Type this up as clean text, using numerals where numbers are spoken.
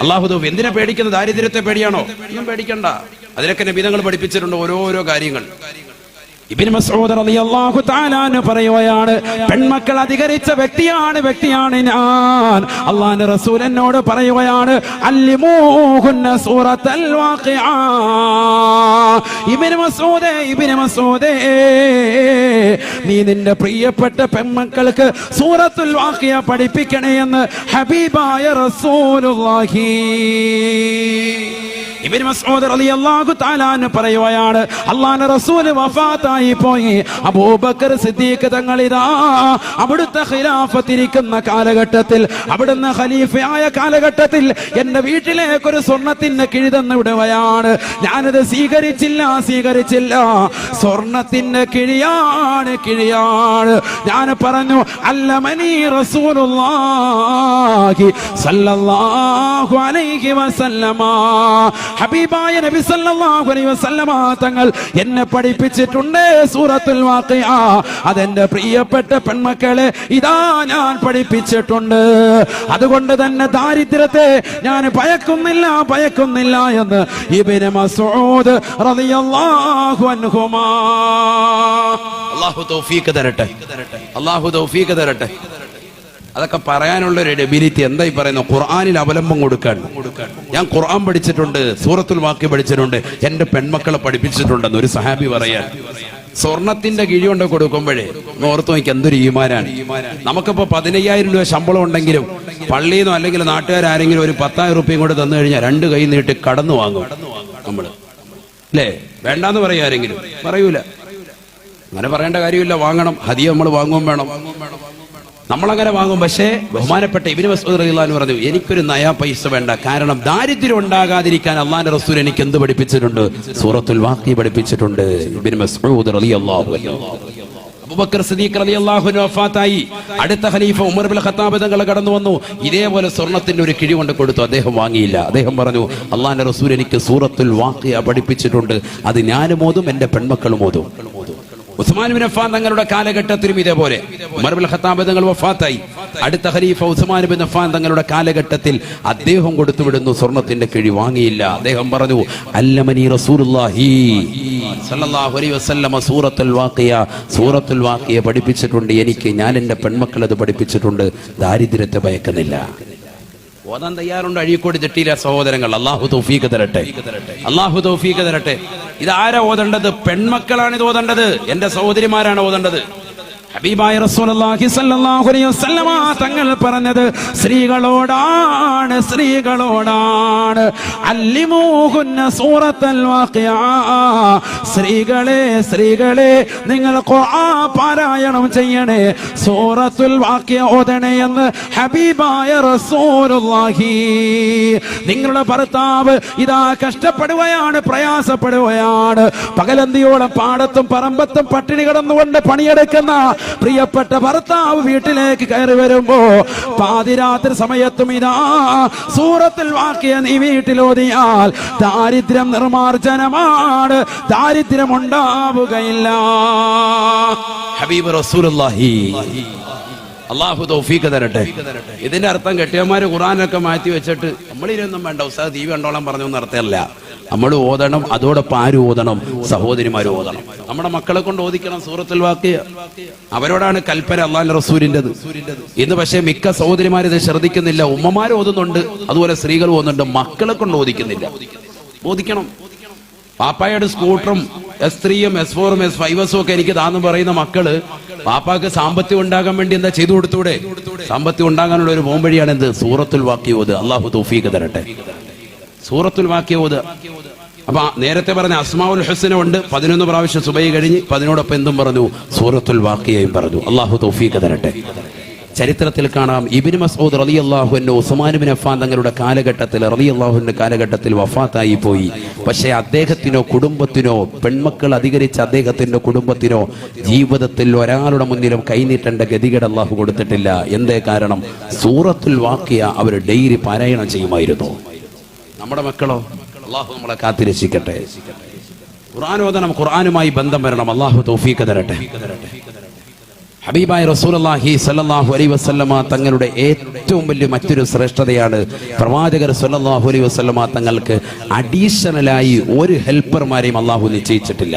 അല്ലാഹു തൗഫീഖ്. എന്തിനാ പേടിക്കുന്നത്? ദാരിദ്ര്യത്തെ പേടിയാണോ? ഒന്നും പേടിക്കണ്ട. അതിനൊക്കെ നബി തങ്ങൾ പഠിപ്പിച്ചിട്ടുണ്ട് ഓരോരോ കാര്യങ്ങൾ. ഇബ്നു മസ്ഊദ് റളിയല്ലാഹു തആല അൻഹു പറയുകയാണ്, പെൺമക്കൾ അധികരിച്ച വ്യക്തിയാണ് ഞാൻ. അല്ലാഹുവിന്റെ റസൂൽ എന്നോട് പറയുകയാണ്, അല്ലിമൂഹുന്ന സൂറത്തുൽ വാഖിഅ. ഇബ്നു മസ്ഊദേ നീ നിന്റെ പ്രിയപ്പെട്ട പെൺമക്കൾക്ക് സൂറത്തുൽ വാഖിഅ പഠിപ്പിക്കണേ എന്ന് ഹബീബായ റസൂലുള്ളാഹി. ഇബ്നു മസ്ഊദ് റളിയല്ലാഹു തആല അൻഹു പറയുകയാണ്, അല്ലാഹുവിന്റെ റസൂൽ വഫാത്തായി പോയി. അബൂബക്കർ സിദ്ദീഖ് തങ്ങൾ ഇതാ അവിടുത്തെ ഖിലാഫത്തിരിക്കുന്ന കാലഘട്ടത്തിൽ, അവിടുന്ന് ഖലീഫയായ കാലഘട്ടത്തിൽ എന്റെ വീട്ടിലേക്ക് ഒരു സ്വർണത്തിന് കിഴി തന്നു വിടുകയാണ്. ഞാനത് സ്വീകരിച്ചില്ല. സ്വർണത്തിന്റെ കിഴിയാണ്. ഞാൻ പറഞ്ഞു, അല്ലമനി റസൂലുള്ളാഹി സ്വല്ലല്ലാഹു അലൈഹി വസല്ലമ, ഹബീബായ നബി സല്ലല്ലാഹു അലൈഹി വസല്ലമ തങ്ങൾ എന്നെ പഠിപ്പിച്ചിട്ടുണ്ട് സൂറത്തുൽ വാഖിഅ. അതെന്റെ പ്രിയപ്പെട്ട പെൺമക്കളെ ഇതാ ഞാൻ പഠിപ്പിച്ചിട്ടുണ്ട്. അതുകൊണ്ട് തന്നെ ദാരിദ്ര്യത്തെ ഞാൻ ഭയക്കുന്നില്ല എന്ന് ഇബ്നു മസ്ഊദ് റളിയല്ലാഹു അൻഹുമാ. അല്ലാഹു തൗഫീഖ് തരട്ടെ. അതൊക്കെ പറയാനുള്ളൊരു എബിലിറ്റി എന്തായി പറയുന്നത്? ഖുർആനിൽ അവലംബം കൊടുക്കാൻ. ഞാൻ ഖുർആൻ പഠിച്ചിട്ടുണ്ട്, സൂറത്തുൽ വാഖിഅ പഠിച്ചിട്ടുണ്ട്, എന്റെ പെൺമക്കളെ പഠിപ്പിച്ചിട്ടുണ്ടെന്ന് ഒരു സഹാബി പറയാൻ. സ്വർണത്തിന്റെ കിഴി കൊണ്ട് കൊടുക്കുമ്പോഴേ ഓർത്തു നോക്കി എന്തൊരു ഈമാനാണ്. നമുക്കിപ്പോ 15,000 രൂപ ശമ്പളം ഉണ്ടെങ്കിലും പള്ളിയിൽ നിന്നോ അല്ലെങ്കിൽ നാട്ടുകാരെങ്കിലും ഒരു 10,000 രൂപയും കൂടെ തന്നു കഴിഞ്ഞാൽ 2 കൈ നീട്ടി കടന്നു വാങ്ങും നമ്മള്, അല്ലേ? വേണ്ടാന്ന് പറയാ ആരെങ്കിലും? പറയൂല. അങ്ങനെ പറയേണ്ട കാര്യമില്ല. വാങ്ങണം. ഹദിയ നമ്മൾ വാങ്ങുകയും വേണം. നമ്മളങ്ങനെ വാങ്ങും. പക്ഷേ ബഹുമാനപ്പെട്ട ഇബ്നു മസ്ഊദ് റളിയല്ലാഹു അൻഹു പറഞ്ഞു, എനിക്കൊരു നയാ പൈസ വേണ്ട. കാരണം ദാരിദ്ര്യം ഉണ്ടാകാതിരിക്കാൻ അല്ലാഹുവിന്റെ റസൂൽ എനിക്ക് എന്ത് പഠിപ്പിച്ചിട്ടുണ്ട്? സൂറത്തുൽ വാഖിഅ പഠിപ്പിച്ചിട്ടുണ്ട്. ഇബ്നു മസ്ഊദ് റളിയല്ലാഹു അൻഹു. അബൂബക്കർ സിദ്ദീഖ് റളിയല്ലാഹു അൻഹു വഫാത്തായി. അടുത്ത ഖലീഫ ഉമർ ഇബ്നുൽ ഖത്താബ് തങ്ങൾ കടന്നു വന്നു. ഇതേപോലെ സ്വർണത്തിന്റെ ഒരു കിഴി കൊണ്ട് കൊടുത്തു. അദ്ദേഹം വാങ്ങിയില്ല. അദ്ദേഹം പറഞ്ഞു, അല്ലാഹുവിന്റെ റസൂൽ എനിക്ക് സൂറത്തുൽ വാഖിഅ പഠിപ്പിച്ചിട്ടുണ്ട്. അത് ഞാനും ഓതും, എന്റെ പെൺമക്കളും ഓതും. ഉസ്മാൻ ഇബ്നു അഫ്ഫാൻ തങ്ങളുടെ കാലഘട്ടത്തിലും ഇതേപോലെ ഉമർ ഇബ്നുൽ ഖത്താബ് തങ്ങൾ വഫാത്തായി. അടുത്ത ഖലീഫ ഉസ്മാൻ ഇബ്നു അഫ്ഫാൻ തങ്ങളുടെ കാലഘട്ടത്തിൽ അദ്ദേഹം കൊടുത്തുവിടുന്നു. സ്വർണത്തിന്റെ കിഴി വാങ്ങിയില്ല. അദ്ദേഹം പറഞ്ഞു, അല്ലമനി റസൂലുള്ളാഹി സ്വല്ലല്ലാഹു അലൈഹി വസല്ലം സൂറത്തുൽ വാഖിഅ പഠിപ്പിച്ചിട്ടുണ്ട് എനിക്ക്. ഞാൻ എന്റെ പെൺമക്കൾ അത് പഠിപ്പിച്ചിട്ടുണ്ട്. ദാരിദ്ര്യത്തെ ഭയക്കുന്നില്ല. ഓതാൻ തയ്യാറുണ്ട്. അഴീക്കോട് ജട്ടിയിലെ സഹോദരങ്ങൾ, അല്ലാഹു തൗഫീഖ് തരട്ടെ. ഇതാരാ ഓതേണ്ടത്? പെൺമക്കളാണ് ഇത് ഓതേണ്ടത്. എന്റെ സഹോദരിമാരാണ് ഓതേണ്ടത്. ഹബീബായ റസൂലുള്ളാഹി സ്വല്ലല്ലാഹു അലൈഹി വസല്ലമ തങ്ങൾ പറഞ്ഞത് സ്ത്രീകളോടാണ്. അല്ലിമൂഹുന്ന സൂറത്തുൽ വാഖിഅ. സ്ത്രീകളെ നിങ്ങൾ ഖുർആൻ പാരായണം ചെയ്യണേ, സൂറത്തുൽ വാഖിഅ ഓതണേ എന്ന് ഹബീബായ റസൂലുള്ളാഹി. നിങ്ങളുടെ ഭർത്താവ് ഇതാ കഷ്ടപ്പെടുകയാണ്, പ്രയാസപ്പെടുകയാണ്. പകലന്തിയോളം പാടത്തും പറമ്പത്തും പട്ടിണി കിടന്നുകൊണ്ട് പണിയെടുക്കുന്ന പ്രിയപ്പെട്ട ഭർത്താവ് വീട്ടിലേക്ക് കയറി വരുമ്പോ പാതിരാത്രി സമയത്തും ഇതാ സൂറത്തുൽ വാഖിഅ നീ വീട്ടിലോതിയാൽ ദാരിദ്ര്യം നിർമാർജനമാണ്. ദാരിദ്ര്യം ഉണ്ടാവുകയില്ല. ഹബീബ് റസൂലുള്ളാഹി. അല്ലാഹു തൗഫീഖ് തരട്ടെ. ഇതിന്റെ അർത്ഥം കെട്ടിയന്മാര് ഖുർആനൊക്കെ മാറ്റി വെച്ചിട്ട് നമ്മളിതൊന്നും വേണ്ട, ഉസ്താദ് ടി വി കണ്ടോളാൻ പറഞ്ഞൊന്നും അർത്ഥമല്ല. നമ്മൾ ഓതണം. അതോടൊപ്പം ആര് ഓതണം? സഹോദരിമാര് ഓതണം. നമ്മുടെ മക്കളെ കൊണ്ട് ഓദിക്കണം സൂറത്തുൽ വാഖിഅ. അവരോടാണ് കൽപ്പന അല്ലാഹുവിന്റെ റസൂലിന്റേത്. ഇന്ന് പക്ഷേ മിക്ക സഹോദരിമാര് ഇത് ശ്രദ്ധിക്കുന്നില്ല. ഉമ്മമാര് ഓതുന്നുണ്ട്, അതുപോലെ സ്ത്രീകൾ ഓതുന്നുണ്ട്, മക്കളെ കൊണ്ട് ഓദിക്കുന്നില്ല. ഓദിക്കണം. പാപ്പായുടെ സ്കൂട്ടറും S3-ഉം S4-ഉം S5-ഉം ഒക്കെ എനിക്ക് താന്ന് പറയുന്ന മക്കള് പാപ്പാക്ക് സാമ്പത്തികം ഉണ്ടാകാൻ വേണ്ടി എന്താ ചെയ്തു കൊടുത്തൂടെ? സാമ്പത്തികം ഉണ്ടാകാനുള്ള ഒരു പോംവഴിയാണ് എന്ത്? സൂറത്തുൽ വാഖിഅ ഓത്. അല്ലാഹു തൗഫീഖ് തരട്ടെ. സൂറത്തുൽ വാഖിഅ ഓത്. അപ്പൊ നേരത്തെ പറഞ്ഞ അസ്മാഉൽ ഹുസ്ന ഉണ്ട്, 11 പ്രാവശ്യം സുബഹി കഴിഞ്ഞ് 11 എന്തും പറഞ്ഞു? സൂറത്തുൽ വാഖിഅയും പറഞ്ഞു. അല്ലാഹു തൗഫീഖ് തരട്ടെ. ചരിത്രത്തിൽ കാണാം, ഇബ്നു മസ്ഊദ് റളിയല്ലാഹു അൻഹു ഉസ്മാൻ ഇബ്നു അഫ്ഫാൻ തങ്ങളുടെ കാലഘട്ടത്തിൽ വഫാത്തായി പോയി. പക്ഷേ അദ്ദേഹത്തിനോ കുടുംബത്തിനോ, പെൺമക്കൾ അധികരിച്ച അദ്ദേഹത്തിന്റെ കുടുംബത്തിനോ ജീവിതത്തിൽ ഒരാളുടെ മുന്നിലും കൈനീട്ടേണ്ട ഗതികേട് അല്ലാഹു കൊടുത്തിട്ടില്ല. എന്തേ കാരണം? സൂറത്തുൽ വാഖിഅ അവർ ഡെയിലി പാരായണം ചെയ്യുമായിരുന്നു. നമ്മുടെ മക്കളോ? അല്ലാഹു നമ്മളെ കാത്തിരക്ഷിക്കട്ടെ. ഖുർആൻ ഓതണം, ഖുർആനുമായി ബന്ധം വരണം. അല്ലാഹു തൗഫീഖ് തരട്ടെ. ഹബീബായ റസൂലുള്ളാഹി സ്വല്ലല്ലാഹു അലൈഹി വസല്ലമ തങ്ങളുടെ ഏറ്റവും വലിയ മറ്റൊരു ശ്രേഷ്ഠതയാണ് പ്രവാചകർ സ്വല്ലല്ലാഹു അലൈഹി വസല്ലമ തങ്ങൾക്ക് അഡീഷണലായി ഒരു ഹെൽപ്പർമാരെയും അള്ളാഹു നിശ്ചയിച്ചിട്ടില്ല.